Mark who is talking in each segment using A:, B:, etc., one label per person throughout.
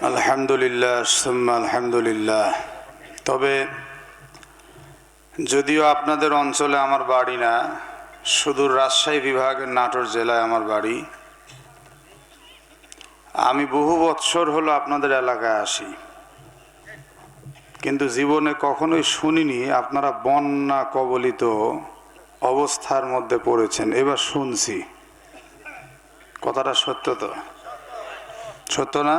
A: আলহামদুলিল্লাহ সুম্মা আলহামদুলিল্লাহ। তবে যদিও আপনাদের অঞ্চলে আমার বাড়ি না, সুদূর রাজশাহী বিভাগের নাটোর জেলায় আমার বাড়ি, আমি বহু বৎসর হলো আপনাদের এলাকায় আসি, কিন্তু জীবনে কখনোই শুনিনি আপনারা বন্যা কবলিত অবস্থার মধ্যে পড়েছেন। এবার শুনছি, কথাটা সত্য তো? সত্য না?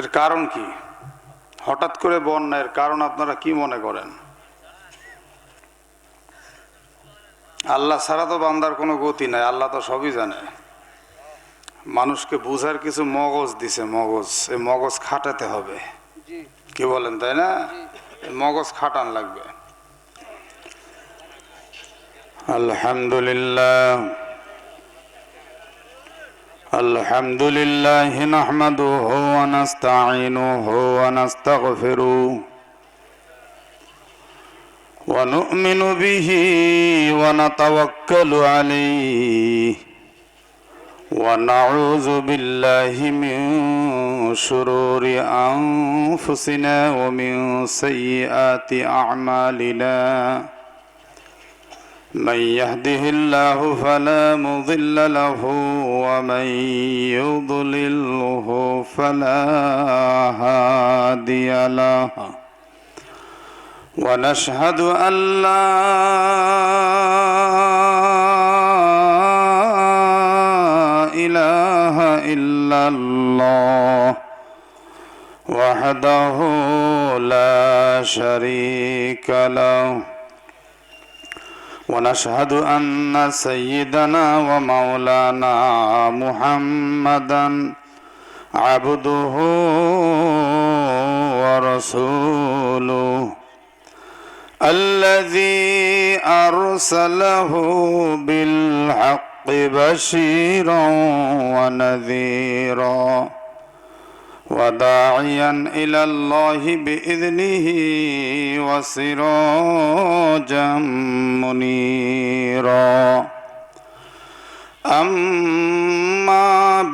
A: এর কারণ কি? হঠাৎ করে বন্যার কারণ আপনারা কি মনে করেন? আল্লাহ ছাড়া তো বান্দার কোনো গতি নাই, আল্লাহ তো সবই জানে। মানুষকে বুঝার কিছু মগজ দিছে, মগজ, এই মগজ খাটাতে হবে। কি বলেন, তাই না? মগজ খাটান লাগবে। আলহামদুলিল্লাহ আলহামদুলিল্লাহ নাহমাদুহু ওয়া নাস্তাঈনুহু ওয়া নাস্তাগফিরুহু ওয়া নু'মিনু বিহি ওয়া নাতাওয়াক্কালু আলাইহি ওয়া নাউযু বিল্লাহি মিন শুরুরি আনফুসিনা ওয়া মিন সাইয়্যাতি আ'মালিনা। من يهده الله فلا مضل له ومن يضلله فلا هادي له ونشهد أن لا إله إلا الله وحده لا شريك له ونشهد أن سيدنا ومولانا محمدا عبده ورسوله الذي أرسله بالحق بشيرا ونذيرا وداعيا إلى الله بإذنه وسراجا منيرا. أما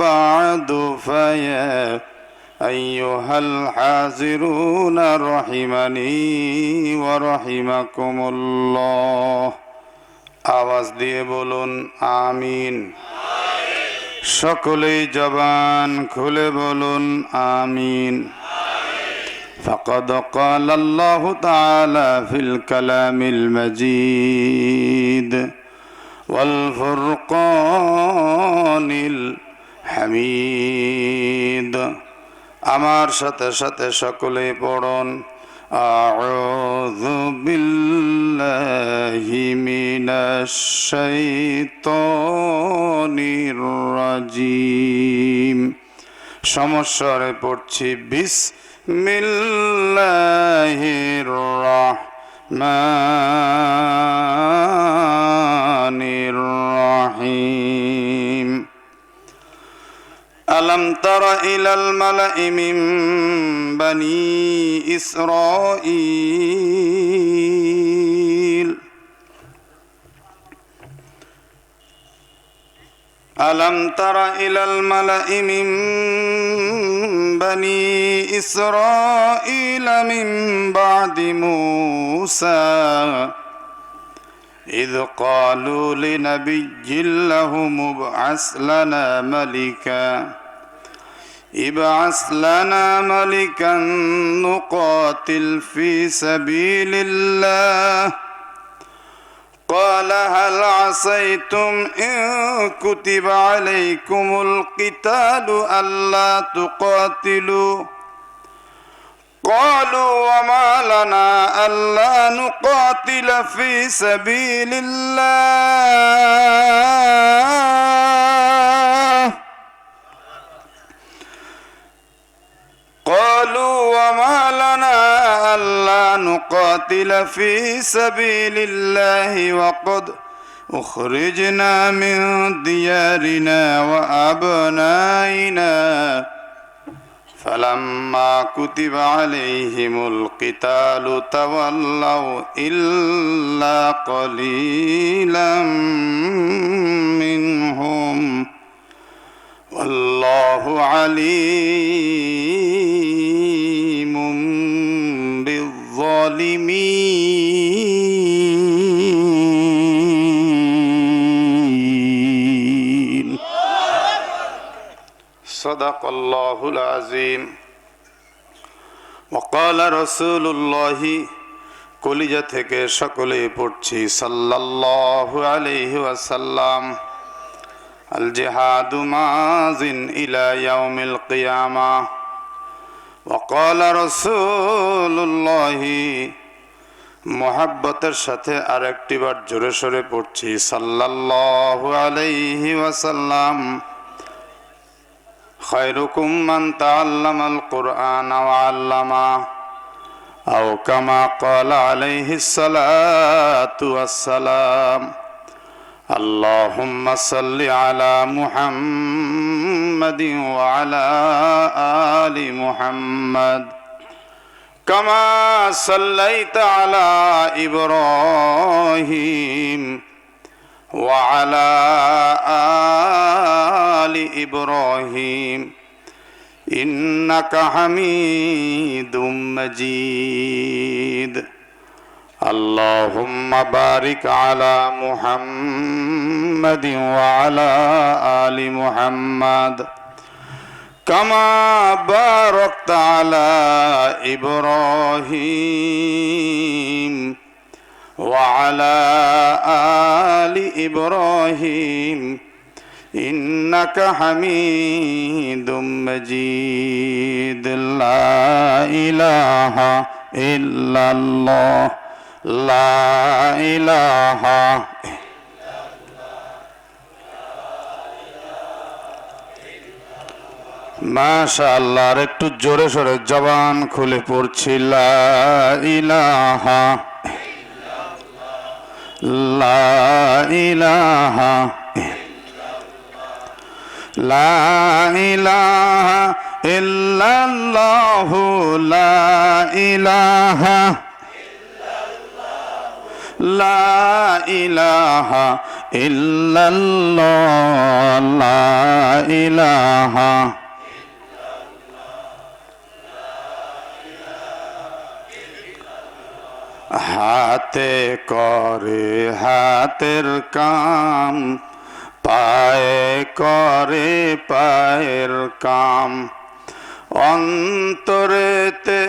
A: بعد فيا أيها الحاضرون رحمني ورحمكم الله. আওয়াজ দিয়ে বলুন আমিন। সকলেই জবান খুলে বলুন আমিন। فقد قال الله تعالى في الكلام المجيد والفرقان الحميد। আমার সাথে সাথে সকলেই পড়ুন আউযু বিল্লাহি মিনাশ শাইতানির রাজিম। সমস্যারে পড়ছি বিসমিল্লাহির রাহমানির রাহিম। ألم تر إلى الملأ من بني إسرائيل ألم تر إلى الملأ من بني إسرائيل من بعد موسى إذ قالوا لنبي لهم ابعث لنا ملكا نقاتل في سبيل الله قال هل عصيتم إن كتب عليكم القتال ألا تقاتلوا قالوا وما لنا ألا نقاتل في سبيل الله قالوا وما لنا ألا نقاتل في سبيل الله وقد أخرجنا من ديارنا وأبنائنا فلما كتب عليهم القتال تولوا إلا قليلا منهم আলিমুম বিজ্জালিমিন। সাদাকাল্লাহুল আযীম। ওয়াকালা রাসূলুল্লাহি, কলিজা থেকে সকলে পড়ছি সাল্লাল্লাহু আলাইহি ওয়াসাল্লাম। আল জিহাদু মাযিন ইলা ইয়াউমিল কিয়ামাহ। ওয়াকালা রাসূলুল্লাহি, মুহাব্বতের সাথে আরেকটি বার জোরে সোরে পড়ছি সাল্লাল্লাহু আলাইহি ওয়াসাল্লাম। খায়রুকুম মান তাআল্লামাল কুরআন ওয়া আল্লামা, আও কামা ক্বালা আলাইহিস সালাতু ওয়াসসালাম। আল্লাহুম্মা সাল্লি আলা মুহাম্মাদিন ওয়া আলা আলি মুহাম্মাদ, কামা সাল্লাইতা আলা ইব্রাহিম ওয়া আলা আলি ইব্রাহিম ইন্নাকা হামিদুম মাজিদ। আল্লাহুম্মা বারিক আলা মুহাম্মাদিন ওয়া আলা আলি মুহাম্মাদ, কামা বারাকতা আলা ইব্রাহিম ওয়া আলা আলি ইব্রাহিম ইন্নাকা হামিদুম মাজিদ। লা ইলাহা ইল্লাল্লাহ, লা ইলাহা। মাশাআল্লাহ, আর একটু জোরে সোরে জবান খুলে পড়ছি লা ইলাহা, লা ইলাহা, লা ইলাহা ইল্লাল্লাহু, লা ইলাহা, লা ইলাহা ইল্লাল্লাহ, লা ইলাহা। হাতে করে হাতের কাম, পায়ে করে পায়ের কাম, অন্তরেতে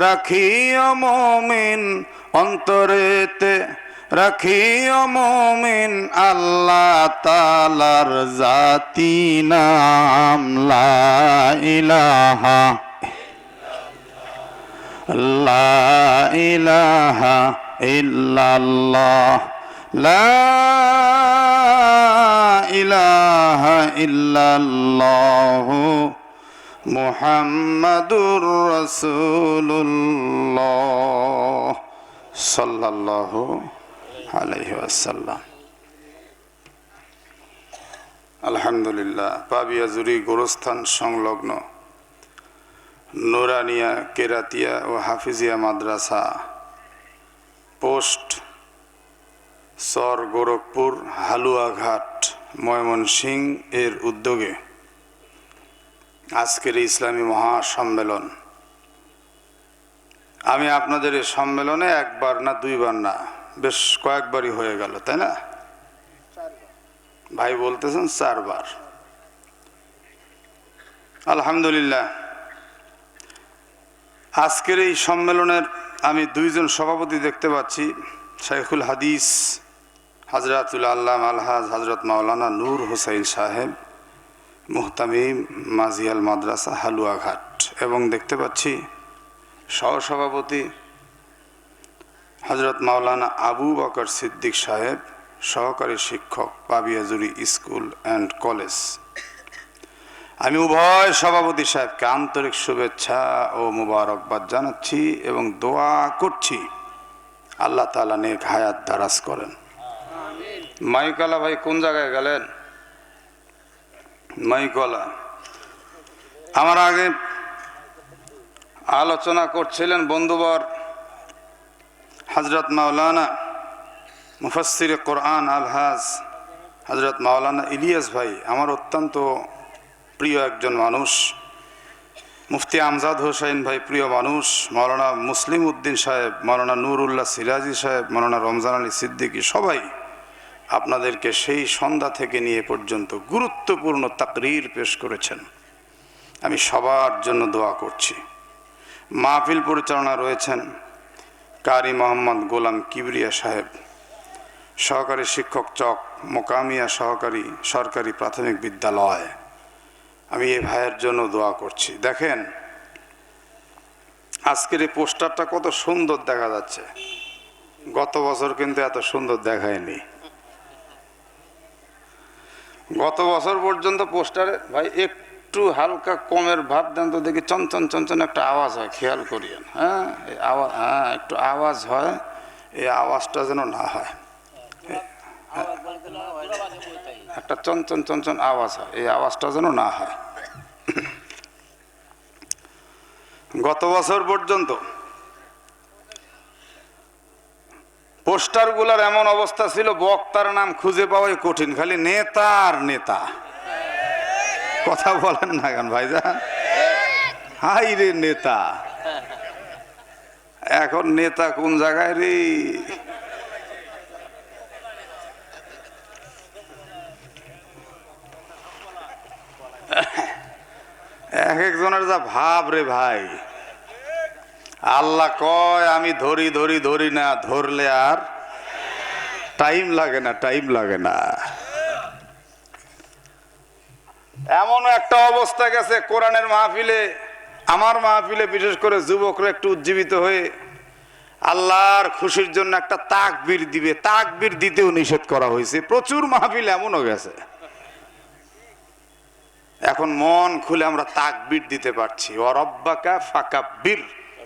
A: রাখিও মুমিন, অন্তরেতে রাখিও মুমিন আল্লাহ তাআলার জাতি নাম। লা ইলাহা, লা ইলাহা ইল্লাল্লাহ, লা ইলাহা ইল্লাল্লাহ মুহাম্মাদুর রাসূলুল্লাহ সাল্লাল্লাহু আলাইহি ওয়াসাল্লাম। আলহামদুলিল্লাহ, পাবিয়া জুরি গোরস্থান সংলগ্ন নুরানিয়া কেরাতিয়া ও হাফিজিয়া মাদ্রাসা পোস্ট সর গোরখপুর হালুয়াঘাট ময়মনসিংহ এর উদ্যোগে আজকের ইসলামী মহাসম্মেলন। আমি আপনাদের এই সম্মেলনে একবার না দুইবার না বেশ কয়েকবারই হয়ে গেল, তাই না ভাই? বলতেছেন 4 বার। আলহামদুলিল্লাহ, আজকের এই সম্মেলনের আমি 2 জন সভাপতি দেখতে পাচ্ছি। শাইখুল হাদিস হযরতুল আল্লামা আলহাজ হযরত মাওলানা নূর হোসেন সাহেব, মুহতামিম মাজিয়াল মাদ্রাসা হালুয়াঘাট, এবং দেখতে পাচ্ছি সহসভাপতি হযরত মাওলানা আবু বকর সিদ্দিক সাহেব, সহকারী শিক্ষক পাবিয়াজুরি স্কুল অ্যান্ড কলেজ। আমি উভয় সভাপতি সাহেবকে আন্তরিক শুভেচ্ছা ও মুবারকবাদ জানাচ্ছি এবং দোয়া করছি আল্লাহ তাআলা নেক হায়াত দারাজ করেন। মাইকওয়ালা ভাই কোন জায়গায় গেলেন? মাইকওয়ালা আমার আগে আলোচনা করছিলেন বন্ধুবর হযরত মাওলানা মুফাসসিরে কোরআন আলহাজ হযরত মাওলানা ইলিয়াস ভাই, আমার অত্যন্ত প্রিয় একজন মানুষ। মুফতি আমজাদ হোসেন ভাই, প্রিয় মানুষ, মাওলানা মুসলিম উদ্দিন সাহেব, মাওলানা নুরুল্লাহ সিরাজি সাহেব, মাওলানা রমজান আলী সিদ্দিকী, সবাই আপনাদেরকে সেই সন্ধ্যা থেকে নিয়ে পর্যন্ত গুরুত্বপূর্ণ তাকরীর পেশ করেছেন। আমি সবার জন্য দোয়া করছি। মাহফিল পরিচালনা রয়েছেন কারি মোহাম্মদ গোলাম কিবরিয়া সাহেব, সহকারী শিক্ষক চক, মোকামিয়া সহকারী সরকারি প্রাথমিক বিদ্যালয়। আমি এই ভাইয়ের জন্য দোয়া করছি। দেখেন আজকের এই পোস্টারটা কত সুন্দর দেখা যাচ্ছে, গত বছর কিন্তু এত সুন্দর দেখায়নি। গত বছর পর্যন্ত পোস্টারে ভাই একটু হালকা কমের ভাব দেন তো দেখি, চঞ্চন চঞ্চন একটা আওয়াজ হয়, খেয়াল করিয়েন। হ্যাঁ, এই আওয়াজ, হ্যাঁ একটু আওয়াজ হয়, এই আওয়াজটা যেন না হয়, একটা চঞ্চন চঞ্চন আওয়াজ হয়, এই আওয়াজটা যেন না হয়। গত বছর পর্যন্ত পোস্টারগুলোর এমন অবস্থা ছিল, বক্তার নাম খুঁজে পাওয়াই কঠিন, খালি নেতা আর নেতা। কথা বলেন না কেন ভাইজান? হাই রে নেতা, এখন নেতা কোন জায়গায় রে? এক একজনের যা ভাব রে ভাই। আল্লাহ কয় আমি ধরি ধরি ধরি না, ধরলে আর টাইম লাগে না, টাইম লাগে না। এমন একটা অবস্থা গেছে কোরআনের মাহফিলে, আমার মাহফিলে বিশেষ করে যুবকরা একটু উজ্জীবিত হয়ে আল্লাহর খুশির জন্য একটা তাকবীর দিবে, তাকবীর দিতেও নিষেধ করা হয়েছে। প্রচুর মাহফিল এমনও গেছে। এখন মন খুলে আমরা তাকবীর দিতে পারছি। ওয়ারাব্বাকা ফাকাব্বির,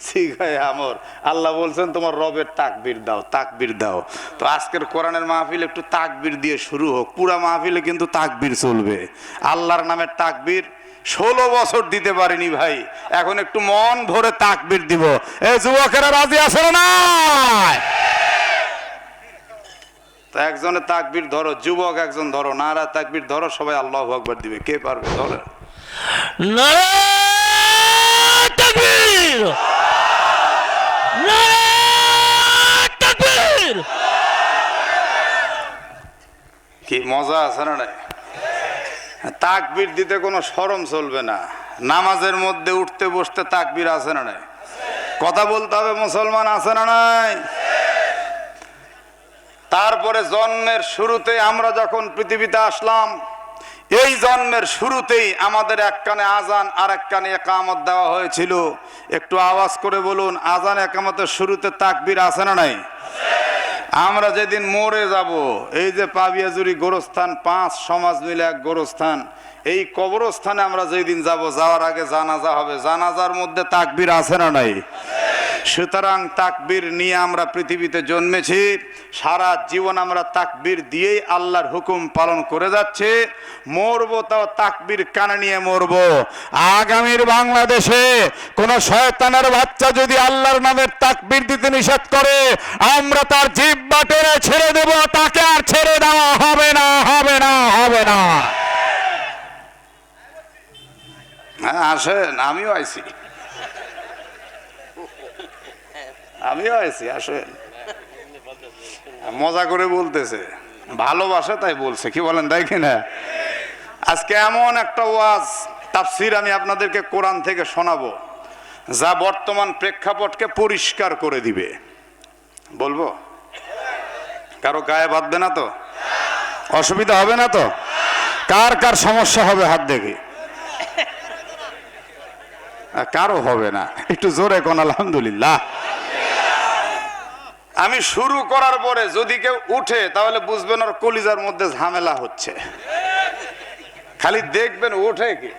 A: সিগায়ে আমর, আল্লাহ বলছেন তোমার রবের তাকবীর দাও, তাকবীর দাও। তো আজকের কোরআনের মাহফিল একটু তাকবীর দিয়ে শুরু হোক। পুরা মাহফিলে কিন্তু তাকবীর চলবে, আল্লাহর নামের তাকবীর। 16 বছর দিতে পারিনি ভাই, এখন একটু মন ভরে তাকবীর দিব। এই যুবকেরা রাজি আছে না? তো একজনে তাকবীর ধরো, যুবক একজন ধরো, নারা তাকবীর ধরো, সবাই আল্লাহু আকবার দিবে। কে পারবে? ধরো
B: নারে তাকবীর, নারে তাকবীর।
A: কি মজা আছে না? নাই তাকবীর দিতে কোনো শরম চলবে না। নামাজের মধ্যে উঠতে বসতে তাকবীর আছে না? নাই কথা বলতে হবে, মুসলমান আছে না? নাই তারপরে জন্মের শুরুতে আমরা যখন পৃথিবীতে আসলাম, এই জন্মের শুরুতেই আমাদের এক কানে আজান আর এক কানে একামত দেওয়া হয়েছিল। একটু আওয়াজ করে বলুন, আজান একামতের শুরুতে তাকবীর আছে না? নাই আমরা যেদিন মরে যাব, এই যে পাবিয়াজুরি গোরস্থান, 5 সমাজ মিলে এক গোরস্থান, এই কবরস্থানে আমরা যেদিন যাব, যাওয়ার আগে জানাজা হবে, জানাজার মধ্যে তাকবীর আছে না? নাই সুতরাং তাকবীর নিয়ে আমরা পৃথিবীতে জন্মেছি, সারা জীবন আমরা তাকবীর দিয়েই আল্লাহর হুকুম পালন করে যাচ্ছে। মরবো তাও তাকবীর কানে নিয়ে মরবো। আগামীর বাংলাদেশে কোন শয়তানের বাচ্চা যদি আল্লাহর নামের তাকবীর দিতে নিষেধ করে, আমরা তার জিহ্বা টেনে ছেড়ে দেব, তাকে আর ছেড়ে দেওয়া হবে না, হবে না, হবে না। হ্যাঁ আসেন, আমিও আইছি, আমিও আইছি, আসেন। মজা করে বলতেছে, ভালোবাসে তাই বলছে। কি বলেন? দেখি না, আজকে এমন একটা ওয়াজ তাফসীর আমি আপনাদেরকে কোরআন থেকে শোনাবো, যা বর্তমান প্রেক্ষাপটকে পরিষ্কার করে দিবে। বলবো? কারো গায়ে বাঁধবে না তো? অসুবিধা হবে না তো? কার কার সমস্যা হবে হাত দেখি? কারো হবে না, একটু জোরে কোন আলহামদুলিল্লাহ। আমি শুরু করার পরে যদি কেউ উঠে, তাহলে বুঝবেন ওর কলিজার মধ্যে ঝামেলা হচ্ছে। খালি দেখবেন ওঠে কি,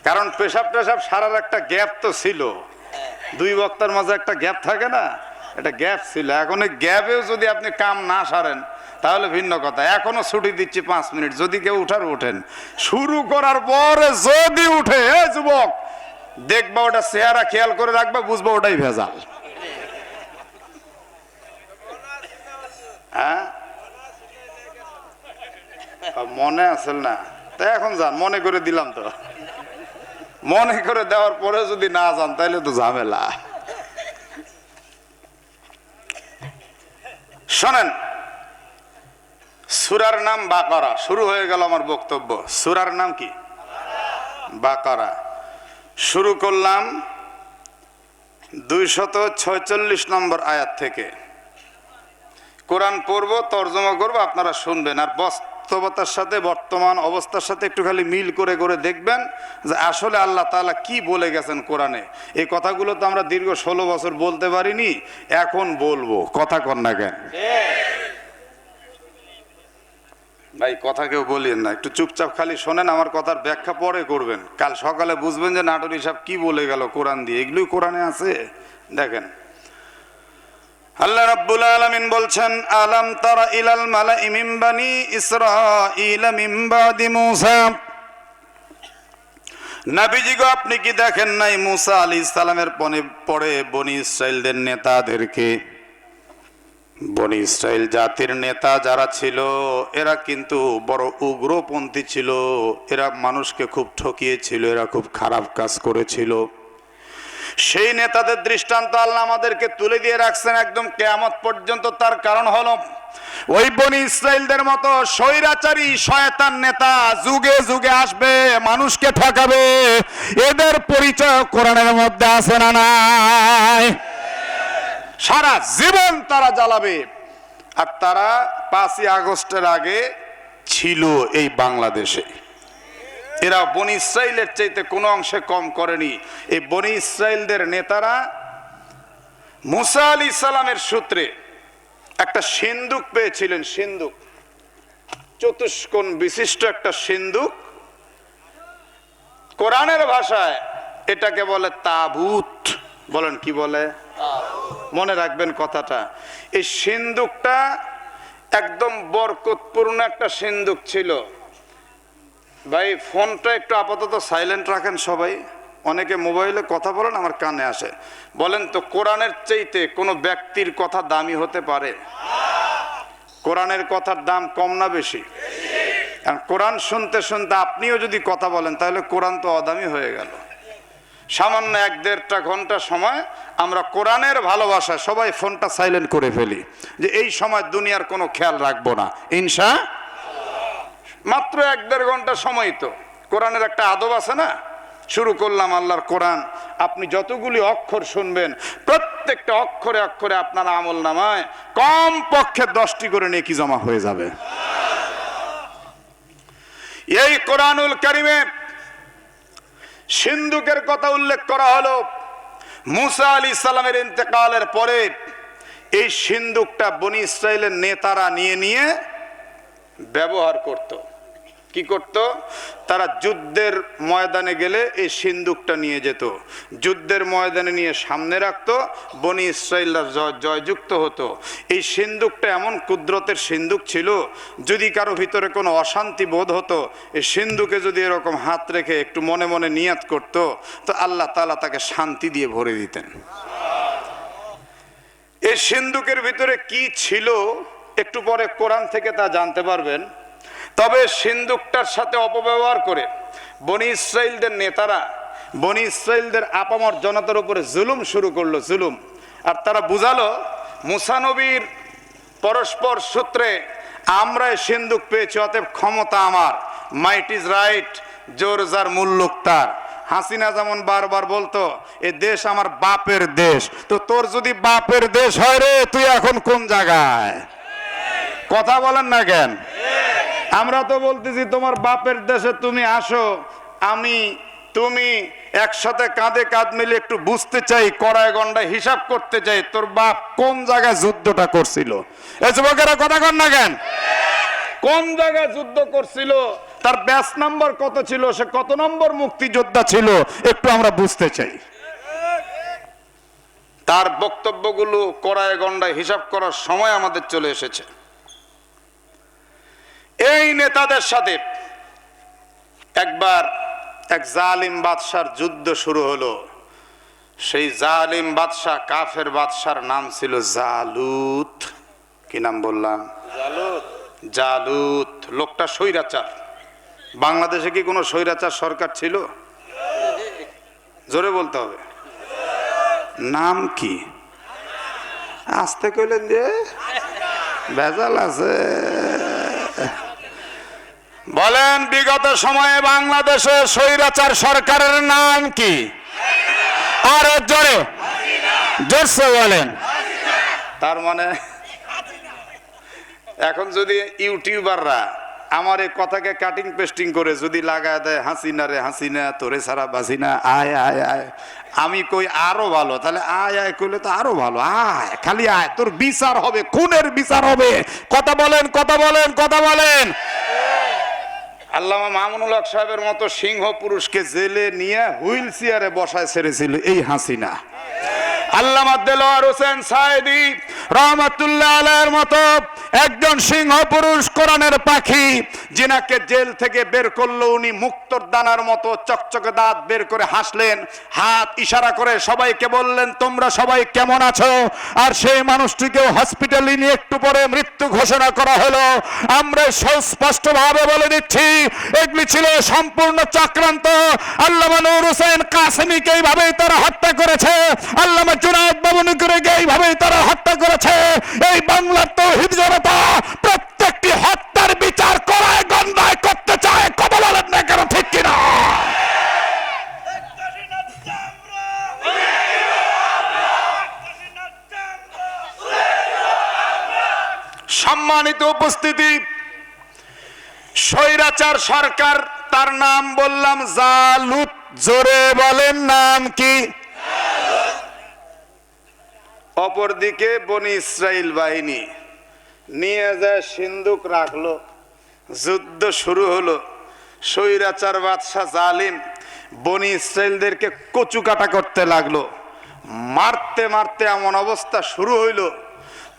A: কারণ পেশাব টেশাব সারার একটা গ্যাপ তো ছিল, 2 বক্তার মাঝে একটা গ্যাপ থাকে না, এটা গ্যাপ ছিল। এখন এই গ্যাপেও যদি আপনি কাম না সারেন, তাহলে ভিন্ন কথা। এখনো ছুটি দিচ্ছি 5 মিনিট, যদি কেউ উঠার ওঠেন। শুরু করার পরে যদি উঠে, যুবক দেখবা, ওটা চেহারা খেয়াল করে রাখবা, বুঝবা ওটাই ভেজাল। হ্যাঁ মনে আসল না, তা এখন যান, মনে করে দিলাম তো। মনে করে দেওয়ার পরে যদি না যান তাহলে তো ঝামেলা। শোনেন, সূরার নাম বাকারা। শুরু হয়ে গেল আমার বক্তব্য। সূরার নাম কি? বাকারা। শুরু করলাম 246 নম্বর আয়াত থেকে। কোরআন পড়বো, তর্জমা করবো, আপনারা শুনবেন, আর বাস্তবতার সাথে বর্তমান অবস্থার সাথে একটু খালি মিল করে করে দেখবেন যে আসলে আল্লাহ তাআলা কি বলে গেছেন কোরআনে। এই কথাগুলো তো আমরা দীর্ঘ 16 বছর বলতে পারিনি, এখন বলবো। কথা কন না কেন ভাই? কথা কেউ বলিয়েন না, একটু চুপচাপ খালি শোনেন, আমার কথার ব্যাখ্যা পরে করবেন। কাল সকালে বুঝবেন যে নাটোর সাহেব কি বলে গেল কোরআন দিয়ে। এগুলোই কোরআনে আছে। দেখেন, আল্লাহ রাব্বুল আলামিন বলছেন, আলাম তারা ইলাল মালাই মিন বানি ইসরাঈল মিন বাদি মূসা। নবীজি গো, আপনি কি দেখেন নাই মূসা আলাইহিস সালামের পরে বনি ইসরাইলদের নেতাদেরকে? বনি ইসরাইল জাতির নেতা যারা ছিল এরা কিন্তু বড় উগ্রপন্থী ছিল। এরা মানুষকে খুব ঠকিয়েছিল, এরা খুব খারাপ কাজ করেছিল। সেই নেতাদের দৃষ্টান্ত আল্লাহ আমাদেরকে তুলে দিয়ে রাখছেন একদম কিয়ামত পর্যন্ত। তার কারণ হলো, ওই বনি ইসরাইলদের মতো স্বৈরাচারী শয়তান নেতা যুগে যুগে আসবে, মানুষকে ঠকাবে। এদের পরিচয় কোরআনের মধ্যে আছে না নাই? সারা জীবন তারা জ্বালাবে। আর তারা 5ই আগস্টের আগে ছিল এই বাংলাদেশে। এরা বনি ইসরাইলের চাইতে কোনো অংশে কম করেনি। এই বনি ইসরাইলদের নেতারা মুসা আলাইহিস সালামের সূত্রে একটা সিন্দুক পেয়েছিলেন। সিন্দুক, চতুষ্কোণ বিশিষ্ট একটা সিন্দুক। কোরআনের ভাষায় এটাকে বলে তাবুত। বলেন কি বলে? মনে রাখবেন কথাটা। এই সিন্দুকটা একদম বরকতপূর্ণ একটা সিন্দুক ছিল। ভাই, ফোনটা একটু আপাতত সাইলেন্ট রাখেন সবাই। অনেকে মোবাইলে কথা বলেন, আমার কানে আসে। বলেন তো, কোরআনের চাইতে কোনো ব্যক্তির কথা দামি হতে পারে? কোরআনের কথার দাম কম না বেশি? আর কোরআন শুনতে শুনতে আপনিও যদি কথা বলেন তাহলে কোরআন তো অদামি হয়ে গেল। সামান্য 1-1.5 ঘন্টা সময় আমরা কোরআনের ভালোবাসা সবাই ফোনটা সাইলেন্ট করে ফেলি, যে এই সময় দুনিয়ার কোনো খেয়াল রাখবো না ইনশাআল্লাহ। মাত্র 1-1.5 ঘন্টা সময়, তো কোরআনের একটা আদব আছে না? শুরু করলাম আল্লাহর কোরআন। আপনি যতগুলি অক্ষর শুনবেন, প্রত্যেকটা অক্ষরে অক্ষরে আপনার আমল নামায় কম পক্ষে 10টি করে নেকি জমা হয়ে যাবে। এই কোরআনুল কারীমে সিন্দুকের কথা উল্লেখ করা হলো। মুসা আলাইহিস সালামের ইন্তেকালের পরে এই সিন্দুকটা বনি ইসরাইলের নেতারা নিয়ে নিয়ে ব্যবহার করত। কি করত? তারা যুদ্ধের ময়দানে গেলে এই সিন্দুকটা নিয়ে যেত, যুদ্ধের ময়দানে নিয়ে সামনে রাখতো, বনি ইসরাইলরা জয়যুক্ত হতো। এই সিন্দুকটা এমন কুদরতের সিন্দুক ছিল, যদি কারো ভিতরে কোনো অশান্তি বোধ হতো, এই সিন্দুকে যদি এরকম হাত রেখে একটু মনে মনে নিয়াত করত, তো আল্লাহ তাআলা তাকে শান্তি দিয়ে ভরে দিতেন। এই সিন্দুকের ভিতরে কি ছিল একটু পরে কোরআন থেকে তা জানতে পারবেন। তবে সিন্দুকটার সাথে অপব্যবহার করে বনি ইসরাইলদের নেতারা বনি ইসরাইলদের আপামর জনতার উপরে জুলুম শুরু করলো, জুলুম। আর তারা বুঝালো মুসা নবীর পরস্পর সূত্রে আমরা এই সিন্দুক পেয়েছি, অতএব ক্ষমতা আমার, মাইট ইজ রাইট, জোর যার মুল্লুক তার। হাসিনা যেমন বারবার বলতো এ দেশ আমার বাপের দেশ, তো তোর যদি বাপের দেশ হয় রে, তুই এখন কোন জায়গায়? কথা বলেন না কেন? আমরা তো বলতেছি তোমার বাপের দেশে তুমি আসো, আমি তুমি একসাথে কাঁধে কাঁধ মিলে একটু বুঝতে চাই, কড়ায় গন্ডায় হিসাব করতে চাই তোর বাপ কোন জায়গায় যুদ্ধটা করছিল। এই যুবকেরা কথা কন না কেন? কোন জায়গায় যুদ্ধ করছিল, তার ব্যাচ নাম্বার কত ছিল, সে কত নম্বর মুক্তিযোদ্ধা ছিল, একটু আমরা বুঝতে চাই। তার বক্তব্যগুলো কড়ায় গন্ডায় হিসাব করার সময় আমাদের চলে এসেছে। এই নেতাদের সাথে একবার এক জালিম বাদশার যুদ্ধ শুরু হলো। সেই জালিম বাদশা, কাফের বাদশার নাম ছিল জালুত। কি নাম বললাম? জালুত। জালুত লোকটা স্বৈরাচার। বাংলাদেশে কি কোনো স্বৈরাচার সরকার ছিল? জোরে বলতে হবে। নাম কি? আসতে কইলেন যে ভেজাল আছে। বলেন, বিগত সময়ে বাংলাদেশে স্বৈরাচার সরকারের নাম কি? আরো জোরে জোরসে বলেন। তার মানে এখন যদি ইউটিউবাররা আমার এই কথাকে কাটিং পেস্টিং করে যদি লাগায় দেয়, হাসিনা রে হাসিনা, তোরে সারা বাসিনা, আয় আয় আয়, আমি কই আরো ভালো, তাহলে আয় আয় কইলে তো আরো ভালো, আয় খালি আয়, তোর বিচার হবে, খুনের বিচার হবে। কথা বলেন, কথা বলেন, কথা বলেন। আল্লামা মামুনুল হক সাহেবের মতো সিংহ পুরুষকে জেলে নিয়ে হুইল চেয়ারে বসায় ছেড়েছিল এই হাসিনা। আল্লামা দেলোয়ার হোসেন সায়েদী রহমাতুল্লাহ আলাইহির মতো একজন সিংহ পুরুষ, কোরআনের পাখি, যিনাকে জেল থেকে বের করলো উনি মুক্তোর দানার মতো চকচকে দাঁত বের করে হাসলেন, হাত ইশারা করে সবাইকে বললেন তোমরা সবাই কেমন আছো। আর সেই মানুষটিকেও হসপিটালে নিয়ে একটু পরে মৃত্যু ঘোষণা করা হলো। আমরা সুস্পষ্টভাবে বলে দিচ্ছি, এগুলি ছিল সম্পূর্ণ চক্রান্ত। আল্লামা নূর হোসেন কাসেমীকে এইভাবেই তারা হত্যা করেছে, আল্লামা জুনায়েদ বাবুনিকে এইভাবেই তারা হত্যা করেছে। এই বাংলার তাওহীদ জনতা প্রত্যেকটি হত্যার বিচার করায় গন্ডায় করতে চায়। কথা বলেন না কেন, ঠিক কিনা? সম্মানিত উপস্থিতি, স্বৈরাচার সরকার, তার নাম বললাম জালুত। জোরে বলেন, নাম কি? অপরদিকে বনি ইসরাইল বাহিনী নিয়ে যায় সিন্দুক রাখলো, যুদ্ধ শুরু হলো। স্বৈরাচার বাদশাহ জালিম বনি ইসরাইলদেরকে কচু কাটা করতে লাগলো। মারতে মারতে এমন অবস্থা শুরু হইল,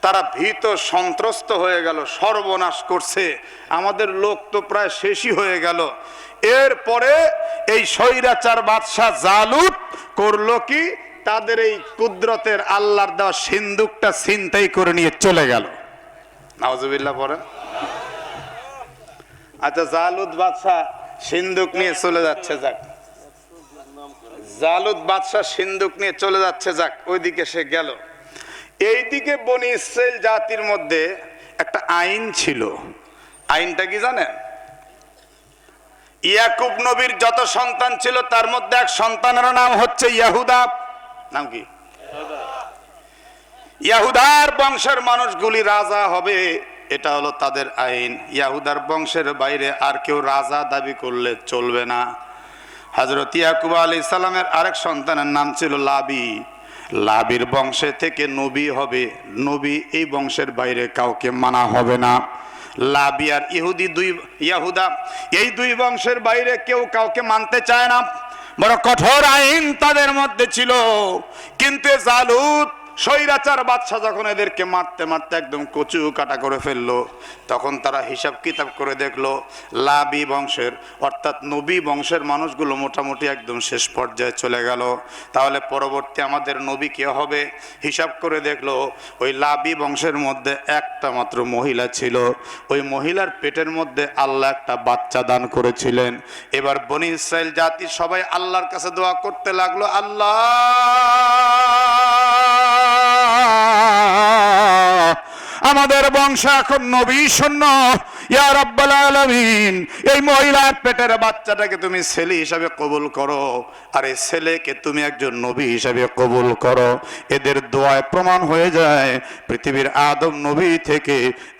A: তারা ভীত সন্ত্রস্ত হয়ে গেল, সর্বনাশ করছে, আমাদের লোক তো প্রায় শেষই হয়ে গেল। এরপরে এই স্বৈরাচার বাদশাহ জালুত করলো কি, তাদের এই কুদরতের আল্লাহর দেওয়া সিন্দুকটা ছিনতাই করে নিয়ে চলে গেল। নাউজুবিল্লাহ পড়েন। আচ্ছা, জালুত বাদশাহ সিন্দুক নিয়ে চলে যাচ্ছে, যাক, জালুত বাদশাহ সিন্দুক নিয়ে চলে যাচ্ছে, যাক, ওইদিকে সে গেল। এইদিকে বনি ইসরাইল জাতির মধ্যে একটা আইন ছিল। আইনটা কি জানেন? ইয়াকুব নবীর যত সন্তান ছিল তার মধ্যে এক সন্তানের নাম হচ্ছে ইয়াহুদা। নাম কি? ইয়াহুদার বংশের মানুষগুলি রাজা হবে, এটা হলো তাদের আইন। ইয়াহুদার বংশের বাইরে আর কেউ রাজা দাবি করলে চলবে না। হযরত ইয়াকুব আলাইহিস সালামের আরেক সন্তানের নাম ছিল লাবি। লাবির বংশে থেকে নবী হবে, নবী এই বংশের বাইরে কাউকে মানা হবে না। লাবি আর ইয়াহুদা এই দুই বংশের বাইরে কেউ কাউকে মানতে চায় না, বড় কঠোর আইন তাদের মধ্যে ছিল। কিন্তু জালুত স্বৈরাচার বাদশা যখন এদেরকে মারতে মারতে একদম কচু কাটা করে ফেললো, তখন তারা হিসাব কিতাব করে দেখলো লাবি বংশের অর্থাৎ নবী বংশের মানুষগুলো মোটামুটি একদম শেষ পর্যায়ে চলে গেল। তাহলে পরবর্তী আমাদের নবী কে হবে? হিসাব করে দেখলো ওই লাবি বংশের মধ্যে একটা মাত্র মহিলা ছিল, ওই মহিলার পেটের মধ্যে আল্লাহ একটা বাচ্চা দান করেছিলেন। এবার বনি ইসরাইল জাতি সবাই আল্লাহর কাছে দোয়া করতে লাগলো, আল্লাহ আমাদের বংশ এখন নবী শূন্য, ইয়া রাব্বাল আলামিন এই মহিলার পেটের বাচ্চাটাকে তুমি ছেলে হিসাবে কবুল করো, আর এই ছেলেকে তুমি একজন নবী হিসাবে কবুল করো। এদের দোয়ায় প্রমাণ হয়ে যায় পৃথিবীর আদম নবী থেকে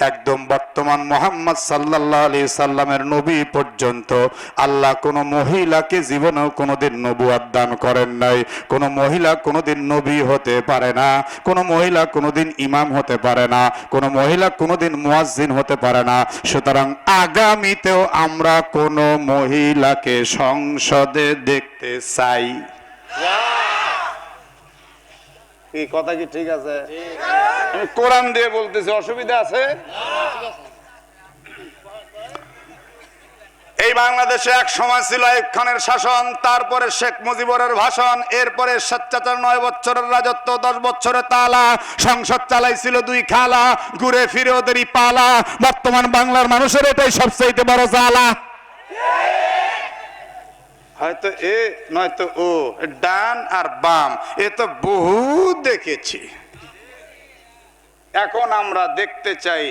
A: একদম বর্তমান মুহাম্মদ সাল্লাল্লাহু আলাইহি সাল্লামের নবী পর্যন্ত আল্লাহ কোনো মহিলাকে জীবনেও কোনোদিন নবুয়ত দান করেন নাই। কোনো মহিলা কোনোদিন নবী হতে পারে না, কোনো মহিলা কোনোদিন ইমাম হতে পারে না, কোনো মহিলা কোনোদিন মুয়াজ্জিন হতে পারে না। সুতরাং আগামীতেও আমরা কোনো মহিলাকে সংসদে দেখতে চাই। এই কথা কি ঠিক আছে? আমি কোরআন দিয়ে বলতেছি, অসুবিধা আছে? এই বাংলাদেশে এক সময় ছিল আইয়ুব খানের শাসন, তারপরে শেখ মুজিবুরের ভাষণ, এরপরে স্বেচ্ছাচার 9 বছরের রাজত্ব, 10 বছরের তালা, সংসদ চালাইছিল 2 খালা, ঘুরে ফিরে ওদেরই পালা। বর্তমান বাংলার মানুষের এটাই সবচেয়ে বড় জ্বালা। হয়তো এ নয়তো ও, ডান আর বাম, এ তো বহু দেখেছি। এখন আমরা দেখতে চাই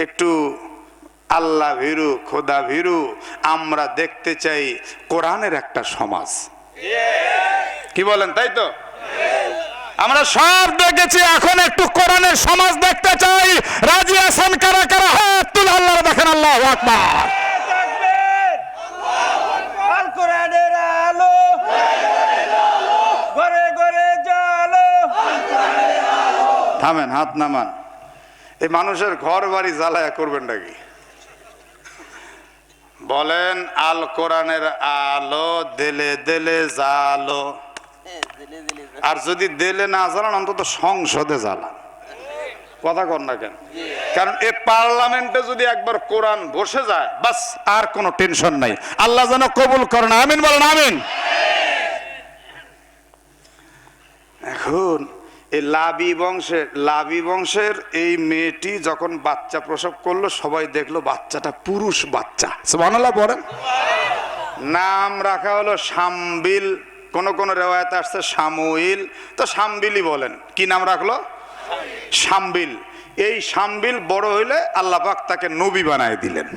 A: একটু আল্লাহ ভীরু, খোদা ভীরু। আমরা দেখতে চাই কোরআনের একটা সমাজ। কি বলেন, তাই তো? আমরা সব দেখেছি, এখন একটু কোরআনের সমাজ দেখতে চাই। রাজি আছেন কারা কারা? হাত তুলে আল্লাহ দেখেন। আল্লাহু আকবার।
C: কোরআনের আলো ঘরে ঘরে জ্বালো।
A: থামেন, হাত নামান। এই মানুষের ঘর বাড়ি জ্বালায়া করবেন নাকি? বলেন, আল কোরআনের আলো দেলে দেলে জ্বালো। আর যদি দেলে না জ্বালান, অন্তত সংসদে জ্বালান। কথা কর না কেন? কারণ এই পার্লামেন্টে যদি একবার কোরআন বসে যায়, বাস আর কোনো টেনশন নাই। আল্লাহ যেন কবুল করেন, আমিন বলেন, আমিন। এখন এই লাবি বংশের এই মেয়েটি যখন বাচ্চা প্রসব করলো, সবাই দেখলো বাচ্চাটা পুরুষ বাচ্চা। সুবহানাল্লাহ পড়েন। নাম রাখা হলো শামবিল, কোন কোন রেওয়ায়েতে আসছে শামুইল, তো শামবিলই বলেন। কি নাম রাখলো? শামবিল। এই শামবিল বড় হইলে আল্লাহ পাক তাকে নবী বানায় দিলেন।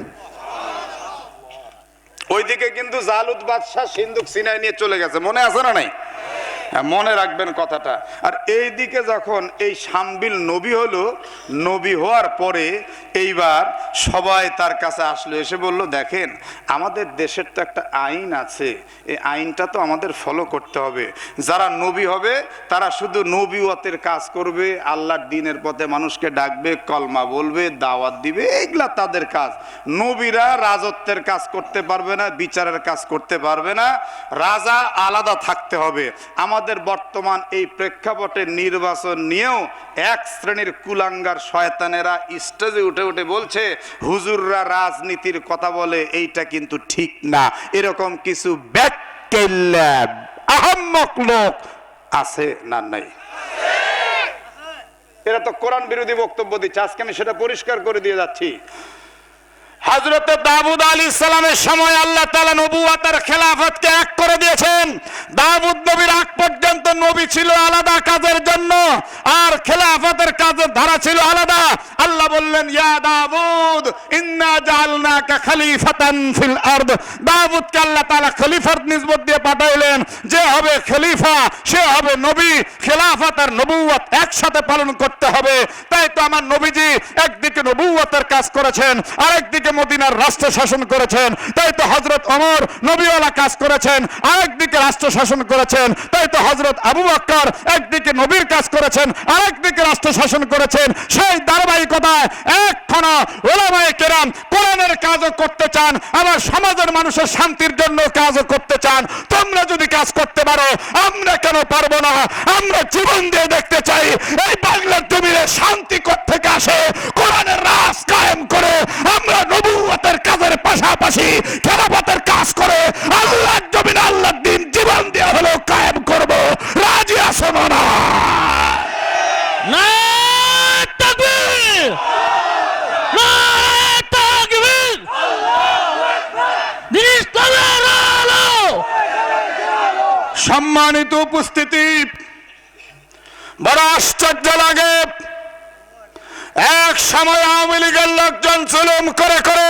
A: ওইদিকে কিন্তু জালুত বাদশাহ সিন্ধুক সিনাই নিয়ে চলে গেছে, মনে আছে না নাই? মনে রাখবেন কথাটা। আর এইদিকে যখন এই শামবিল নবী হলো, নবী হওয়ার পরে এইবার সবাই তার কাছে আসলো, এসে বলল, দেখেন আমাদের দেশের তো একটা আইন আছে, এই আইনটা তো আমাদের ফলো করতে হবে। যারা নবী হবে তারা শুধু নবীওয়াতের কাজ করবে, আল্লাহর দ্বীনের পথে মানুষকে ডাকবে, কলমা বলবে, দাওয়াত দিবে, এইগুলা তাদের কাজ। নবীরা রাজত্বের কাজ করতে পারবে না, বিচারের কাজ করতে পারবে না, রাজা আলাদা থাকতে হবে। আমাদের বর্তমান এই প্রেক্ষাপটে নির্বাচন নিয়েও এক শ্রেণীর কুলাঙ্গার শয়তানেরা স্টেজে উঠে উঠে বলছে, হুজুররা রাজনীতির কথা বলে, এইটা কিন্তু ঠিক না। এরকম কিছু আহাম্মক লোক আছে না নাই? এরা তো কোরআন বিরোধী বক্তব্য দিচ্ছে। আজকে আমি সেটা পরিষ্কার করে দিয়ে যাচ্ছি। হযরত দাউদ আলাইহিস সালামের সময় আল্লাহ তাআলা নবুয়তের খেলাফতকে এক করে দিয়েছেন। দাউদ নবীর আগ পর্যন্ত নবী ছিল আলাদা কাজের জন্য, আর খেলাফতের কাজের ধারা ছিল আলাদা। আল্লাহ বললেন, ইয়া দাউদ ইন্না জাআলনাকা খলিফাতান ফিল আরদ। দাউদকে আল্লাহ তাআলা খলিফার নিসবত দিয়ে পাঠাইলেন। যে হবে খলিফা সে হবে নবী। খেলাফত আর নবুয়ত একসাথে পালন করতে হবে। তাই তো আমার নবীজি একদিকে নবুয়তের কাজ করেছেন, আরেকদিকে মদিনার রাষ্ট্র শাসন করেছেন। তাই তো হযরত ওমর নবীওয়ালা কাজ করেছেন, আরেকদিকে রাষ্ট্র শাসন করেছেন। তাই তো হযরত আবু বকর একদিকে নবীর কাজ করেছেন, আরেকদিকে রাষ্ট্র শাসন করেছেন। সেই ধারাবাহিকতায় এখনো উলামায়ে কেরাম কোরআনের কাজও করতে চান, আবার সমাজের মানুষের শান্তির জন্য কাজও করতে চান। তোমরা যদি কাজ করতে পারো, আমরা কেন পারবো না? আমরা জীবন দিয়ে দেখতে চাই এই বাংলার জমিনে শান্তি কোত্থেকে আসে। কোরআনের রাজ কায়েম করে আমরা নবুয়তের কাজের পাশাপাশি খেলাফতের কাজ করে আল্লাহর জমিনে আল্লাহর দ্বীন জীবন দিয়ে হলেও কায়েম করব। রাজি আছো না?
B: নারায়ে তাকবীর, নারায়ে তাকবীর, দিন ইসলামের আলো।
A: সম্মানিত উপস্থিতি, বড় আশ্চর্য লাগে, এক সময় আওয়ামী লীগের লোকজন জুলুম করে করে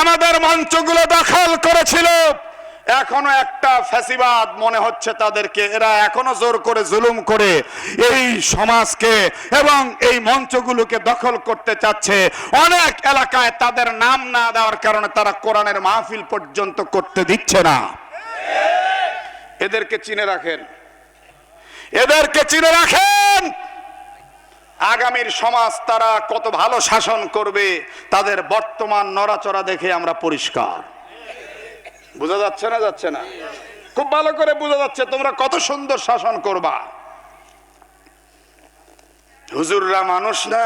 A: আমাদের মঞ্চগুলো দখল করেছিল। এখনো একটা ফ্যাসিবাদ মনে হচ্ছে তাদেরকে, এরা এখনো জোর করে জুলুম করে এই সমাজকে এবং এই মঞ্চগুলোকে দখল করতে চাচ্ছে। অনেক এলাকায় তাদের নাম না দেওয়ার কারণে তারা কোরআনের মাহফিল পর্যন্ত করতে দিচ্ছে না। এদেরকে চিনে রাখেন, এদেরকে চিনে রাখেন। আগামীর সমাজ তারা কত ভালো শাসন করবে, তাদের বর্তমান নড়াচড়া দেখে আমরা পরিষ্কার। বোঝা যাচ্ছে না? যাচ্ছে না? খুব ভালো করে বোঝা যাচ্ছে তোমরা কত সুন্দর শাসন করবা। হুজুররা মানুষ না,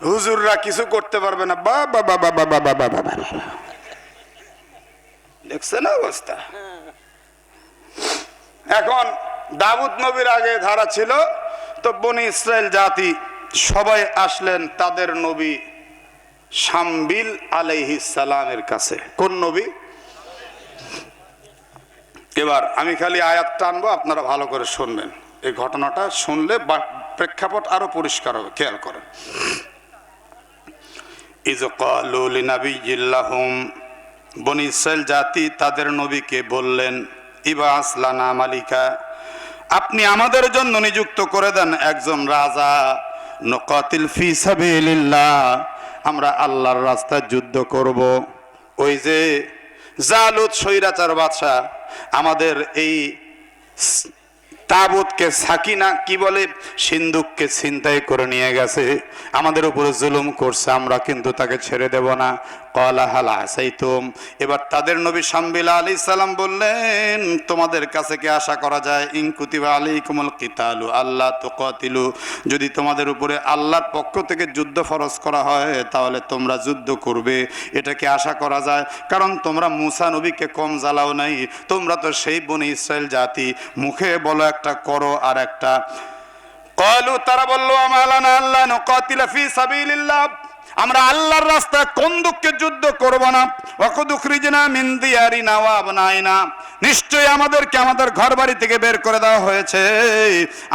A: হুজুররা কিছু করতে পারবে না। বাবা বাবা বাবা বাবা বাবা, দেখছেন অবস্থা। এখন দাউদ নবীর আগে ধারা ছিল, তো বনি ইসরাইল জাতি সবাই আসলেন তাদের নবী শামবিল আলাইহিস সালামের কাছে। কোন নবী? এবার আমি খালি আয়াত টানবো, আপনারা ভালো করে শুনবেন। এই ঘটনাটা শুনলে প্রেক্ষাপট আরো পরিষ্কার হবে, খেয়াল করেন। ইয ক্বালু লিনাবিয়্যিল্লাহুম, বনী ইসরাইল জাতি তাদের নবীকে বললেন, ইবআস লানা মালিকা, আপনি আমাদের জন্য নিযুক্ত করে দেন একজন রাজা, নুকাতিল ফি সাবিলিল্লাহ, আমরা আল্লাহর রাস্তায় যুদ্ধ করব। ওই যে জালুত স্বৈরাচার বাদশা আমাদের এই তাবুতকে সাকিনা কি বলে সিন্ধুককে ছিনতাই করে নিয়ে গেছে, আমাদের উপরে জুলুম করছে, আমরা কিন্তু তাকে ছেড়ে দেব না। ক্বালা হাল আসাইতুম, এবার তাদের নবী শামবিল আলাইহিস সালাম বললেন, তোমাদের কাছে কি আশা করা যায়, ইন কুতিবা আলাইকুমুল কিতালু আল্লা তুকাতিলু, যদি তোমাদের উপরে আল্লাহর পক্ষ থেকে যুদ্ধ ফরজ করা হয় তাহলে তোমরা যুদ্ধ করবে, এটা কি আশা করা যায়? কারণ তোমরা মুসা নবীকে কম জ্বালাও নাই, তোমরা তো সেই বনী ইসরাইল জাতি, মুখে বলো একটা, করো আর একটা। ক্বালু, তারা বলল, আমালানা আল্লা নুকাতিলা ফি সাবিলিল্লাহ, আমরা আল্লাহর রাস্তায় কোন দুঃখে যুদ্ধ করব না। ওয়াকুদ উখরিজনা মিন দিয়ারিনা ওয়া আবনাইনা, নিশ্চয়ই আমাদেরকে আমাদের ঘর বাড়ি থেকে বের করে দেওয়া হয়েছে,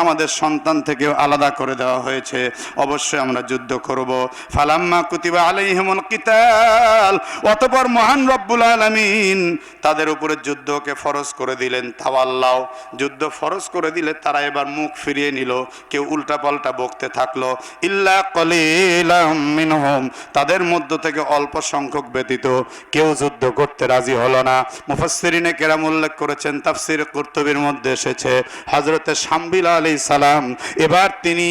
A: আমাদের সন্তান থেকেও আলাদা করে দেওয়া হয়েছে, অবশ্যই আমরা যুদ্ধ করব। ফালাম্মা কুতিবা আলাইহিমুল কিতাল, অতঃপর মহান রব্বুল আলামিন তাদের উপরে যুদ্ধকে ফরজ করে দিলেন। তাওয়াল্লাও, যুদ্ধ ফরজ করে দিলে তারা এবার মুখ ফিরিয়ে নিল, কেউ উল্টা পাল্টা বকতে থাকলো। ইল্লা কলিলাম মিনহুম, তাদের মধ্য থেকে অল্প সংখ্যক ব্যতীত কেউ যুদ্ধ করতে রাজি হলো না। মুফাসসিরিনে কেরাম উল্লেখ করেছেন, তাফসীর কুরতুবীর মধ্যে এসেছে, হযরতে শামবিল আলাইহিস সালাম এবার তিনি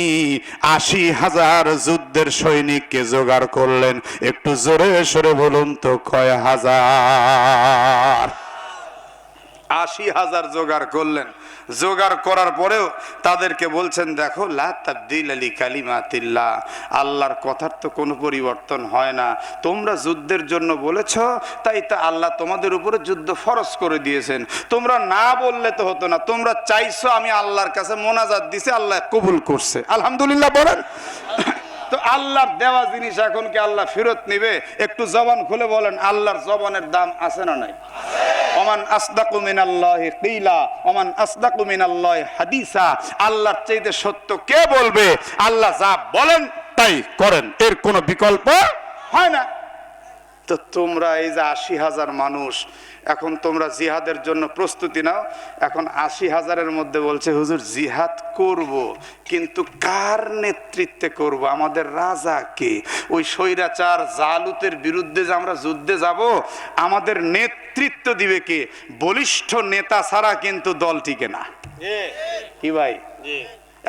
A: ৮০,০০০ যুদ্ধের সৈনিককে জোগাড় করলেন। একটু জোরে সরে বলুন তো, কয় হাজার? ৮০,০০০ জোগাড় করলেন। জোগাড় করার পরেও তাদেরকে বলছেন, দেখো, লা তাবদীলা লিকালিমাতিল্লাহ, আল্লাহর কথার তো কোনো পরিবর্তন হয় না, তোমরা যুদ্ধের জন্য বলেছ, তাই তা আল্লাহ তোমাদের উপরে যুদ্ধ ফরজ করে দিয়েছেন, তোমরা না বললে তো হতো না, তোমরা চাইছো, আমি আল্লাহর কাছে মোনাজাত দিছি, আল্লাহ কবুল করছে, আলহামদুলিল্লাহ বলেন। তো আল্লাহর দেওয়া জিনিস এখন কি আল্লাহ ফেরত নিবে? একটু জবান খুলে বলেন, আল্লাহর জবানের দাম আছে না নাই? ওমান আসদাকু মিনাল্লাহি কিলা ওমান আসদাকু মিনাল্লাহি হাদিসা, আল্লাহর চাইতে সত্য কে বলবে? আল্লাহ যা বলেন তাই করেন, এর কোনো বিকল্প হয় না। তো তোমরা এই যে ৮০,০০০ মানুষ, এখন তোমরা জিহাদের জন্য প্রস্তুতি নাও। এখন ৮০,০০০-এর মধ্যে বলছে, হুজুর জিহাদ করব, কিন্তু কার নেতৃত্বে করব? আমাদের রাজা কে? ওই স্বৈরাচার জালুতের বিরুদ্ধে যে আমরা যুদ্ধে যাব, আমাদের নেতৃত্ব দিবে কে? বলিষ্ঠ নেতা ছাড়া কিন্তু দল টিকে না। কি ভাই,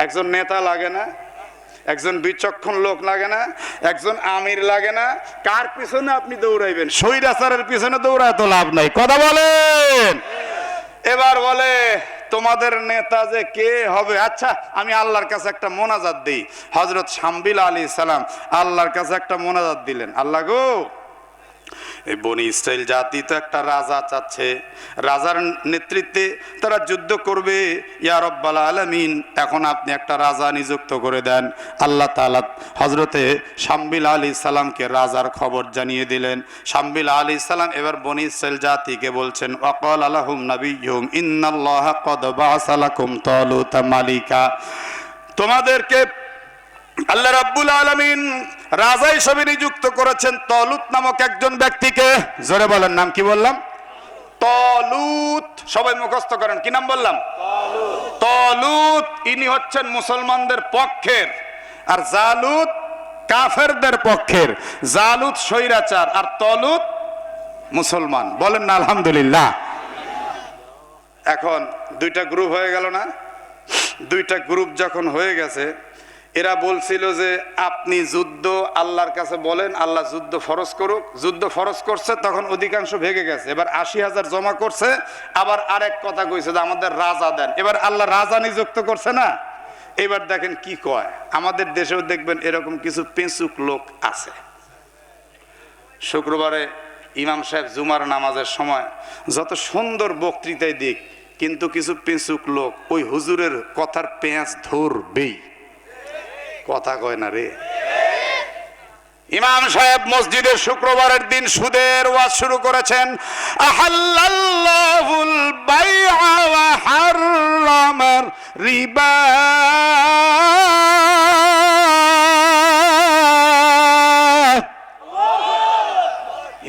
A: একজন নেতা লাগে না? একজন বিচক্ষণ লোক লাগে না? একজন আমির লাগে না? কার পিছনে আপনি দৌড়াইবেন? স্বৈরাচারের পিছনে দৌড়ায় তো লাভ নাই, কথা বলেন। এবার বলে, তোমাদের নেতা যে কে হবে? আচ্ছা, আমি আল্লাহর কাছে একটা মোনাজাত দিই। হযরত শামবিল আলাইহিস সালাম আল্লাহর কাছে একটা মোনাজাত দিলেন, আল্লাহ গো, এই বনী ইসরাইল জাতি তো একটা রাজা চাচ্ছে, রাজার নেতৃত্বে তারা যুদ্ধ করবে, ইয়া রব্বাল আলামিন, এখন আপনি একটা রাজা নিযুক্ত করে দেন। আল্লাহ তাআলা হযরতে শামবিল আলাইহিস সালামকে রাজার খবর জানিয়ে দিলেন। শামবিল আলাইহিস সালাম এবার বনী ইসরাইল জাতিকে বলছেন, ওয়াকাল লাহুম নাবিয়্যুহুম ইন্নাল্লাহা ক্বাদ বা'আসা লাকুম তালুতা মালিকা, তোমাদেরকে আল্লাহ রাব্বুল আলামিন রাজা হিসেবে নিযুক্ত করেছেন তালুত নামক একজন ব্যক্তিকে। জোরে বলেন, নাম কি বললাম? তালুত। সবাই মুখস্থ করেন, কি নাম বললাম? তালুত। ইনি হচ্ছেন মুসলমানদের পক্ষের, আর জালুত কাফেরদের পক্ষের। জালুত স্বৈরাচার আর তালুত মুসলমান। বলেন না আলহামদুলিল্লাহ। এখন দুইটা গ্রুপ হয়ে গেল না? দুইটা গ্রুপ যখন হয়ে গেছে, এরা বলছিল যে আপনি যুদ্ধ আল্লাহর কাছে বলেন, আল্লাহ যুদ্ধ ফরজ করুক। যুদ্ধ ফরজ করছে, তখন অধিকাংশ ভেগে গেছে। এবার ৮০,০০০ জমা করছে, আবার আরেক কথা কইছে যে আমাদের রাজা দেন। এবার আল্লাহ রাজা নিযুক্ত করছে না। এবার দেখেন কি কয়, আমাদের দেশেও দেখবেন এরকম কিছু পেঁচুক লোক আছে। শুক্রবারে ইমাম সাহেব জুমার নামাজের সময় যত সুন্দর বক্তৃতায় দিক, কিন্তু কিছু পেঁচুক লোক ওই হুজুরের কথার পেঁচ ধরবেই। কথা কয় না রে। ইমাম সাহেব মসজিদের শুক্রবারের দিন সুদের ওয়াজ শুরু করেছেন। আহাল্লাল্লাহুল বাইআ ওয়া হাররামার রিবা।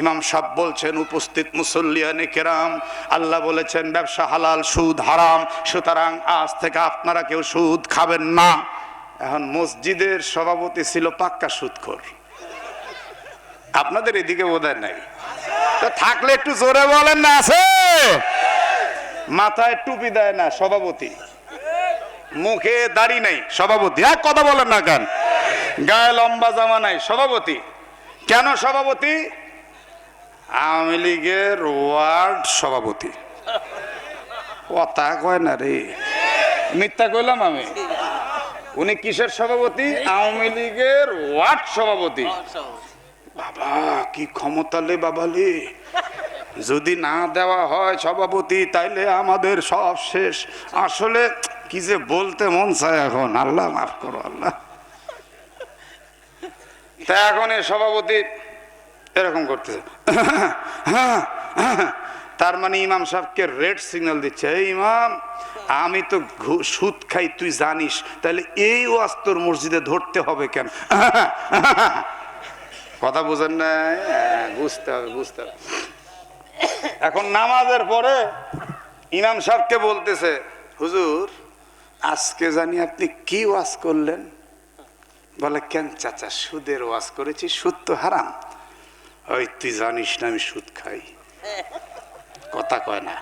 A: ইমাম সাহেব বলছেন, উপস্থিত মুসল্লিয়ানে কেরাম, আল্লাহ বলেছেন ব্যবসা হালাল, সুদ হারাম, সুতরাং আজ থেকে আপনারা কেউ সুদ খাবেন না। এখন মসজিদের সভাপতি ছিল পাক্কা সুদখোর। আপনাদের এদিকে বোধহয় নাই, তো থাকলে একটু জোরে বলেন না। আছে? মাথায় টুপি দেয় না সভাপতি, মুখে দাড়ি নাই সভাপতি, আর কথা বলেন না কেন? গায়ে লম্বা জামা নাই সভাপতি। কেন সভাপতি? আওয়ামী লীগের ওয়ার্ড সভাপতি। কথা কয় না রে, মিথ্যা কইলাম আমি? উনি কিসের সভাপতি? আওয়ামী লীগের ওয়ার্ড সভাপতি। বাবা কি ক্ষমতা লে বাবালে! যদি না দেওয়া হয় সভাপতি তাইলে আমাদের সব শেষ। আসলে কি যে বলতে মন চায় এখন, আল্লাহ মাফ করো আল্লাহ। তা এখন এই সভাপতি এরকম করতেছে, তার মানে ইমাম সাহেবকে রেড সিগন্যাল দিচ্ছে, এই ইমাম আমি তো সুদ খাই তুই জানিস, তাহলে এই ওয়াজ তোর মসজিদে ধরতে হবে কেন? কথা বুঝেন না? বুঝতে হবে, বুঝতে হবে। এখন নামাজের পরে ইমাম সাহেবকে বলতেছে, হুজুর আজকে জানি আপনি কি ওয়াজ করলেন? বলে, কেন চাচা? সুদের ওয়াজ করেছি, সুদ তো হারাম। ওই তুই জানিস না আমি সুদ খাই? কথা কয় না।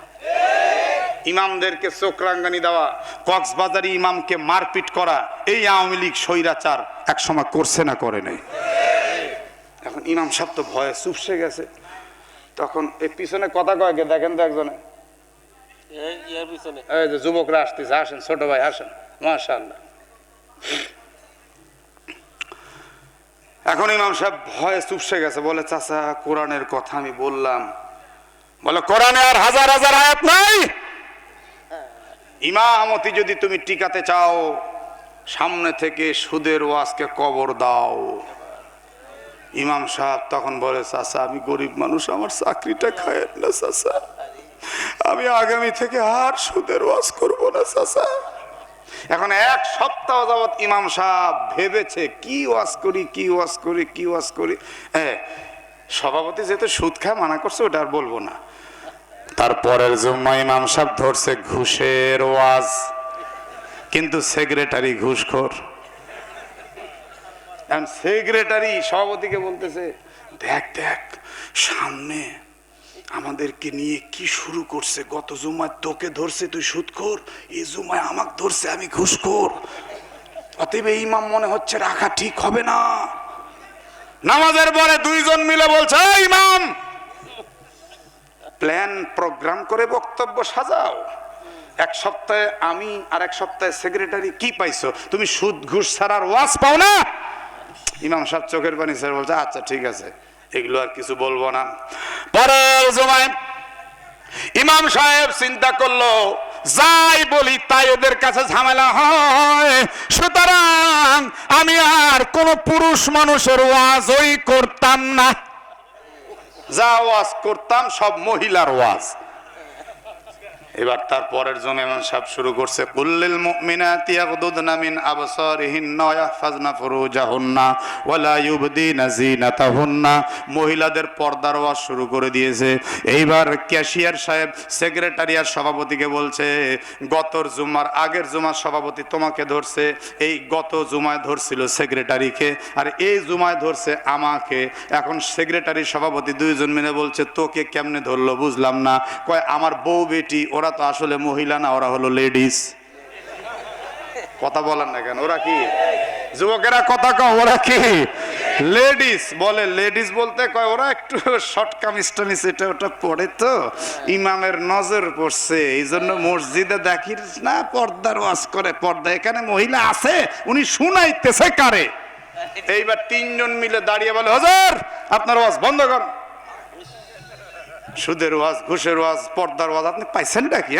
A: ইমামদেরকে চোখ রাঙ্গানি দেওয়া, কক্সবাজারি ইমামকে মারপিট করা, এই আওয়ামী লীগ স্বৈরাচার এক সময় করছে না করে নাই? এখন ইমাম সাহেব তো ভয়ে চুপসে গেছে। তখন এই পিছনে কথা কয় কে দেখেন তো একজনে, এই যে যুবকরা আসতেছে, আসেন ছোট ভাই আসেন, মাশাআল্লাহ। এখন ইমাম সাহেব ভয়ে চুপসে গেছে, বলে চাচা কোরআনের কথা আমি বললাম। বলে, কোরআনে আর হাজার হাজার আয়াত নাই? ইমামতি যদি তুমি টিকাতে চাও সামনে থেকে সুদের ওয়াজকে কবর দাও। ইমাম সাহেব তখন বলে, চাচা আমি গরিব মানুষ, আমার চাকরিটা খায় না চাচা, আমি আগামী থেকে আর সুদের ওয়াজ করব না চাচা। এখন এক সপ্তাহ যাবৎ ইমাম সাহেব ভেবেছে কি ওয়াজ করি, কি ওয়াজ করি, কি ওয়াজ করি। সভাপতি যেহেতু সুদ খায় মানা করছে, ওটা আর বলবো না। তারপরের জুম্মা ইমাম সাহেব ধরছে ঘুষের ওয়াজ, কিন্তু সেক্রেটারি ঘুষখোর। সেক্রেটারি সভাপতিকে বলতেছে, দেখ দেখ সামনে আমাদেরকে নিয়ে কি শুরু করছে, গত জুমায় তোকে ধরছে তুই সুদখোর, এই জুমায় আমাকে ধরছে আমি ঘুষখোর। অতএব এই ইমাম মনে হচ্ছে রাখা ঠিক হবে না। নামাজের পরে দুইজন মিলে বলছে, ইমাম প্ল্যান প্রোগ্রাম করে বক্তব্য সাজাও। এক সপ্তাহে আমি আর এক সপ্তাহে সেক্রেটারি, কি পাইছো তুমি? সুদ ঘুষ ছাড়ার ওয়াজ পাও না? ইমাম সাহেব চোখের পানি ছেড়ে বলছে, আচ্ছা ঠিক আছে, এগুলো আর কিছু বলবো না। পরের জমায় ইমাম সাহেব চিন্তা করলো, যাই বলি তাই ওদের কাছে ঝামেলা হয়, সুতরাং আমি আর কোন পুরুষ মানুষের ওয়াজই করতাম না। যা ওয়াজ করতাম সব মহিলার ওয়াজ। এবার তার পরের জন্য ইমাম সাহেব শুরু করছে, কুল্লিল মুমিনাতি ইয়াগদুদনা মিন আবসারিহিন্না ওয়া ইয়াহফাজনা ফুরুজাহুন্না ওয়া লা ইউবদিনা যিনাতাহুন্না। মহিলাদের পর্দার ওয়াজ শুরু করে দিয়েছে। এইবার ক্যাশিয়ার সাহেব সেক্রেটারিয়ার সভাপতিকে বলছে, গতর জুমার আগের জুমার সভাপতি তোমাকে ধরছে, এই গত জুমায় ধরছিল সেক্রেটারিকে, আর এই জুমায় ধরছে আমাকে। এখন সেক্রেটারি সভাপতি দুইজন মিলে বলছে, তোকে কেমনে ধরলো বুঝলাম না। কয়, আমার বউ বেটি ওরা তো আসলে মহিলা না, ওরা হলো লেডিস। কথা বলেন না কেন? ওরা কি যুবকেরা? কথা কও, ওরা কি লেডিস? বলে লেডিস বলতে কয় ওরা একটু শর্ট কামিজ টামিজ এটা ওটা পড়ে, তো ইমামের নজর পড়ছে, এই জন্য মসজিদে দেখি না পর্দার ওয়াজ করে। পর্দা এখানে মহিলা আছে, উনি শুনাইতেছে কারে? এইবার তিনজন মিলে দাঁড়িয়ে বলে, হুজুর আপনার ওয়াজ বন্ধ কর। সুদের ওয়াজ, ঘুষের ওয়াজ, পর্দার ওয়াজ আপনি পাইছেন নাকি?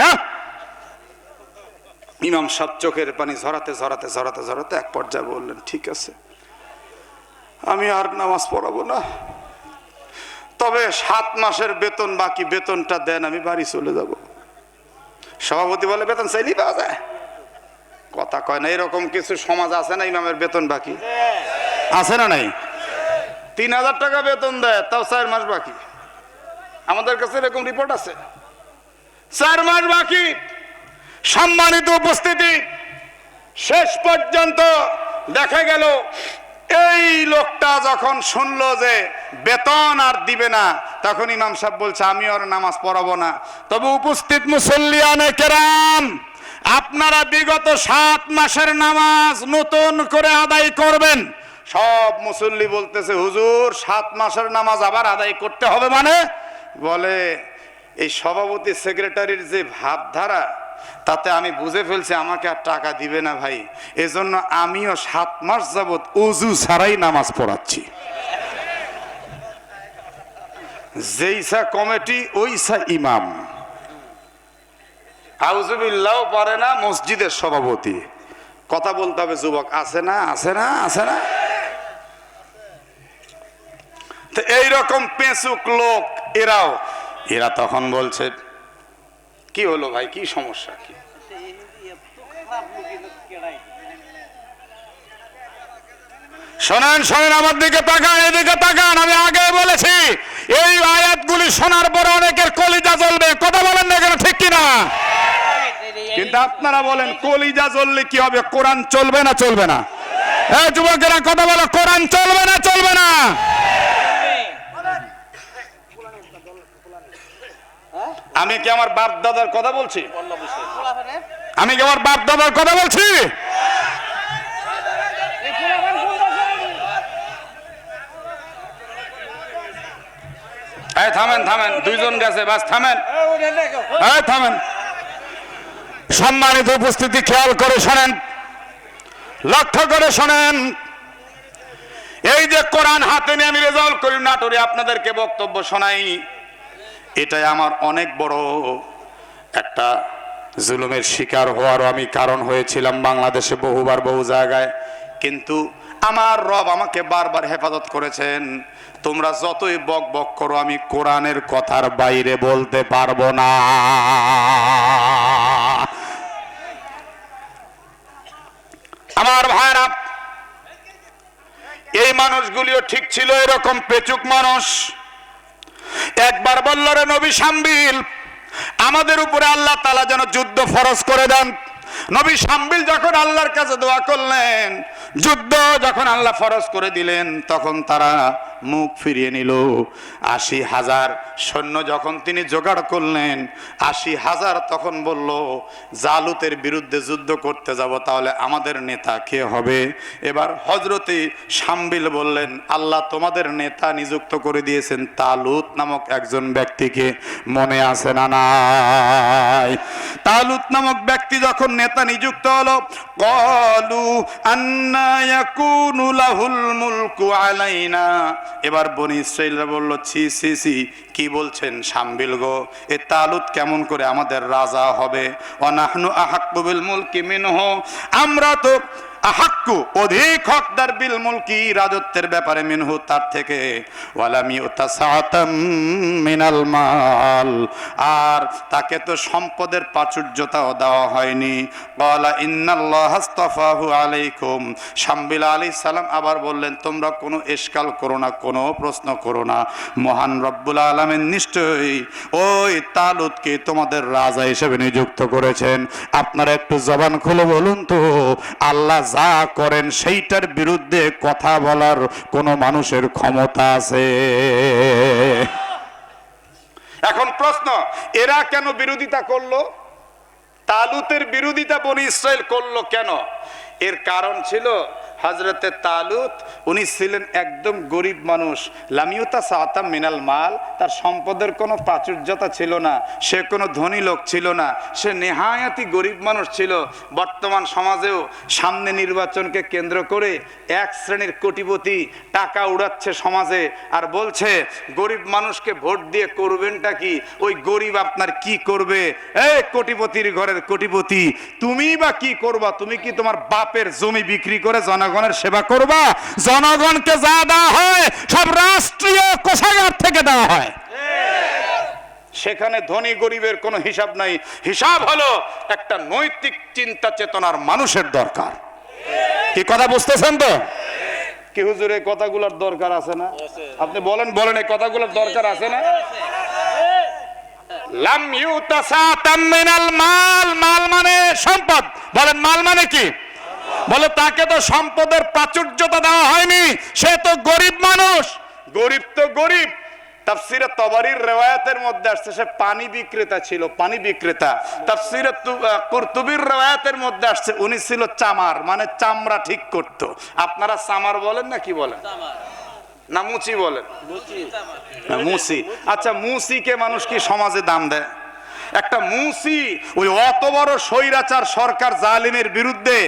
A: ইমাম সাহেব চোখের পানি ঝরাতে ঝরাতে ঝরাতে ঝরাতে এক পর্যায়ে বললেন, ঠিক আছে আমি আর নামাজ পড়াবো না, তবে 7 মাসের বেতন বাকি, বেতনটা দেন, আমি বাড়ি চলে যাব। সভাপতি বলে বেতন চাইলেই পাওয়া যায়, কথা কয় না। এরকম কিছু সমাজ আছে না, ইমামের বেতন বাকি আছে না নাই? 3000 টাকা বেতন দেয়, তাও 4 মাস বাকি। আমাদের কাছে এরকম রিপোর্ট আছে, 4 মাস বাকি। সম্মানিত উপস্থিতি, শেষ পর্যন্ত দেখা গেল এই লোকটা যখন শুনলো যে বেতন আর দিবে না, তখন ইমাম সাহেব বলছে আমি আর নামাজ পড়াবো না। তবে উপস্থিত মুসল্লিয়ানে কেরাম, আপনারা বিগত 7 মাসের নামাজ নতুন করে আদায় করবেন। সব মুসল্লি বলতেছে হুজুর 7 মাসের নামাজ আবার আদায় করতে হবে মানে? বলে এই সভাপতি সেক্রেটারির যে ভাবধারা, তাতে আমি বুঝে ফেলছি আমাকে আর টাকা দিবে না ভাই, এজন্য আমিও 7 মাস যাবত উজু ছাড়াই নামাজ পড়াচ্ছি। যেইসা কমিটি ওইসা ইমাম, আউযুবিল্লাহ পারে না মসজিদের সভাপতি। কথা বলতে হবে যুবক, আছে না আছে না আছে না? তো এইরকম পেঁচুক লোক এরা তখন বলছে কি হলো ভাই, কি সমস্যা কি? শোনেন শোনেন, আমার দিকে তাকান, এদিকে তাকান। আমি আগে বলেছি এই আয়াতগুলি শোনার পরে অনেকের কলিজা জ্বলবে। কথা বলেন না কেন, ঠিক কিনা? কিন্তু আপনারা বলেন কলিজা জ্বললে কি হবে? কোরআন চলবে না চলবে না? এই যুবকেরা কথা বলো, কোরআন চলবে না চলবে না? আমি কি আমার বাপ দাদার কথা বলছি? আমি কি আমার বাপ দাদার কথা বলছি? থামেন থামেন, 2 জন গেছে, বাস থামেন, থামেন। সম্মানিত উপস্থিতি, খেয়াল করে শোনেন, লক্ষ্য করে শোনেন। এই যে কোরআন হাতে নিয়ে আমি রেজাউল করিম নাটোরে আপনাদেরকে বক্তব্য শোনাই, এটাই আমার অনেক বড় একটা জুলুমের শিকার হওয়ারও আমি কারণ হয়েছিলাম বাংলাদেশে বহুবার বহু জায়গায়। কিন্তু আমার রব আমাকে বারবার হেফাজত করেছেন। তোমরা যতই বক বক করো, আমি কোরআনের কথার বাইরে বলতে পারবো না। আমার ভাইরা, এই মানুষগুলিও ঠিক ছিল এরকম পেচুক মানুষ। একবার বলল রে নবী শামবিল, আমাদের উপরে আল্লাহ তাআলা যেন যুদ্ধ ফরজ করে দেন। নবী শামবিল যখন আল্লাহর কাছে দোয়া করলেন, যুদ্ধ যখন আল্লাহ ফরজ করে দিলেন, তখন তারা মুখ ফিরিয়ে নিল। 80,000 সৈন্য যখন তিনি জোগাড় করলেন, 80,000 তখন বলল জালুতের বিরুদ্ধে যুদ্ধ করতে যাব, তাহলে আমাদের নেতা কে হবে? এবার হযরতে শামবিল বললেন, আল্লাহ তোমাদের নেতা নিযুক্ত করে দিয়েছেন তালুত নামক একজন ব্যক্তিকে। মনে আছে না নাই? তালুত নামক ব্যক্তি যখন নেতা নিযুক্ত হলো, ক্বালু আন্না ইয়াকুনু লাহুল মুলকু আলাইনা। এবার বনি ইসরাঈলরা বলল, ছি ছি ছি, কি বলছেন শামবিল গো, এ তালুত কেমন করে আমাদের রাজা হবে? ওয়া নাহনু আহাক্কু বিল মুলকি মিনহু, আমরা তো আহাক্কু অধিক হকদার বিল মুলকি, রাজত্বের ব্যাপারে, মিনহু তার থেকে। ওয়ালাম ইউতা সাআতাম মিনাল মাল, আর তাকে তো সম্পদের প্রাচুর্যতাও দেওয়া হয়নি। ক্বালা ইন্নাল্লাহা আস্তাফাহু আলাইকুম। শামবিল আলাইহিস সালাম আবার বললেন, তোমরা কোনো ইশকাল করো না, কোনো প্রশ্ন করো না, মহান রব্বুল আলামিন নিশ্চয়ই ওই তালুতকে তোমাদের রাজা হিসেবে নিযুক্ত করেছেন। আপনারা একটু জবান খুলে বলুন তো, আল্লাহ যা করেন সেইটার বিরুদ্ধে কথা বলার কোন মানুষের ক্ষমতা আছে? এখন প্রশ্ন, এরা কেন বিরোধিতা করলো? তালুতের বিরোধিতা বনি ইসরাইল করলো কেন? এর কারণ ছিল হযরতে তালুত উনি ছিলেন একদম গরিব মানুষ। লামিউতা সাআতাম মিনাল মাল, তার সম্পদের কোনো প্রাচুর্যতা ছিল না, সে কোনো ধনী লোক ছিল না, সে নেহায়াতি গরিব মানুষ ছিল। বর্তমান সমাজেও সামনে নির্বাচনকে কেন্দ্র করে এক শ্রেণীর কোটিপতি টাকা উড়াচ্ছে সমাজে, আর বলছে গরিব মানুষকে ভোট দিয়ে করবেনটা কি? ওই গরিব আপনার কি করবে? এই কোটিপতির ঘরের কোটিপতি, তুমি বা কি করবা? তুমি কি তোমার বাপের জমি বিক্রি করে জনগণ জনগণের সেবা করবা। জনগণকে যা দেওয়া হয় সব রাষ্ট্রীয় কোষাগার থেকে দেওয়া হয়, সেখানে ধনী গরিবের কোনো হিসাব নাই। হিসাব হলো একটা নৈতিক চিন্তা চেতনার মানুষের দরকার। কি কথা বুঝতেছেন তো? কি হুজুর এই কথাগুলোর দরকার আছে না? আপনি বলেন বলেন এই কথাগুলোর দরকার আছে না? লাম ইউতাসাতাম মিনাল মাল, মাল মানে সম্পদ। বলেন মাল মানে কি? বলে তাকে তো সম্পদের প্রাচুর্যতা দেওয়া হয়নি, সে তো গরিব মানুষ। গরিব তো গরিব। তাফসিরে তবারির রিওয়ায়াতের মধ্যে আসছে সে পানি বিক্রেতা ছিল, পানি বিক্রেতা। তাফসিরে কুরতুবির রিওয়ায়াতের মধ্যে আসছে উনি ছিল চামার, মানে চামড়া ঠিক করত। আপনারা চামার বলেন না কি বলেন? না মুচি বলেন? না মুসি। আচ্ছা মুসিকে মানুষ কি সমাজে দাম দেয়? একটা মুসি ওই অত বড় স্বৈরাচার সরকার জালিমের বিরুদ্ধে,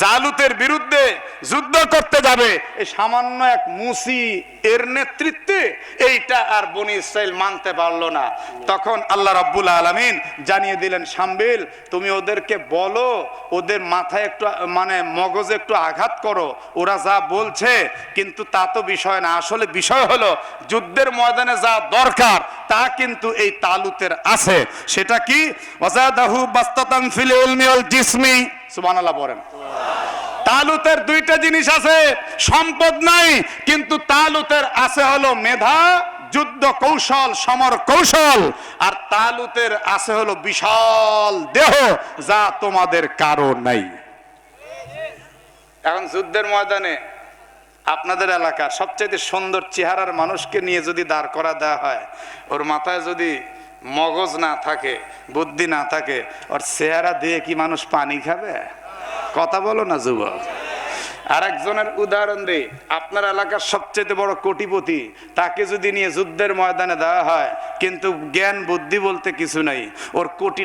A: জালুতের বিরুদ্ধে যুদ্ধ করতে যাবে, এই সামান্য এক মুসি এর নেতৃত্বে এইটা আর বনি ইসরাইল মানতে পারলো না। তখন আল্লাহ রাব্বুল আলামিন জানিয়ে দিলেন, শামবিল তুমি ওদেরকে বলো, ওদের মাথায় একটু মানে মগজে একটু আঘাত করো, ওরা যা বলছে কিন্তু তা তো বিষয় না। আসলে বিষয় হলো যুদ্ধের ময়দানে যা দরকার তা কিন্তু এই তালুতের আছে। সেটা কি? ওয়াজাদাহু বাসতাতান ফিল ইলমি ওয়াল জিসমি। সুবহানাল্লাহ বলেন। তালুতের দুইটা জিনিস আছে, সম্পদ নাই কিন্তু তালুতের আছে হলো মেধা, যুদ্ধ কৌশল, সমর কৌশল। আর তালুতের আছে হলো বিশাল দেহ, যা তোমাদের কারো নাই। এখন যুদ্ধের ময়দানে আপনাদের এলাকার সবচেয়ে সুন্দর চেহারার মানুষকে নিয়ে যদি দাঁড় করা দেওয়া হয়, ওর মাথায় যদি মগজ না থাকে, বুদ্ধি না থাকে, ওর চেহারা দিয়ে কি মানুষ পানি খাবে? কথা বলো না যুবক। আর একজনের উদাহরণ দিই, আপনার এলাকার সবচেয়ে বড় কোটিপতি, তাকে যদি নিয়ে যুদ্ধের ময়দানে দেওয়া হয় কিন্তু জ্ঞান বুদ্ধি বলতে কিছু নাই, ওর কোটি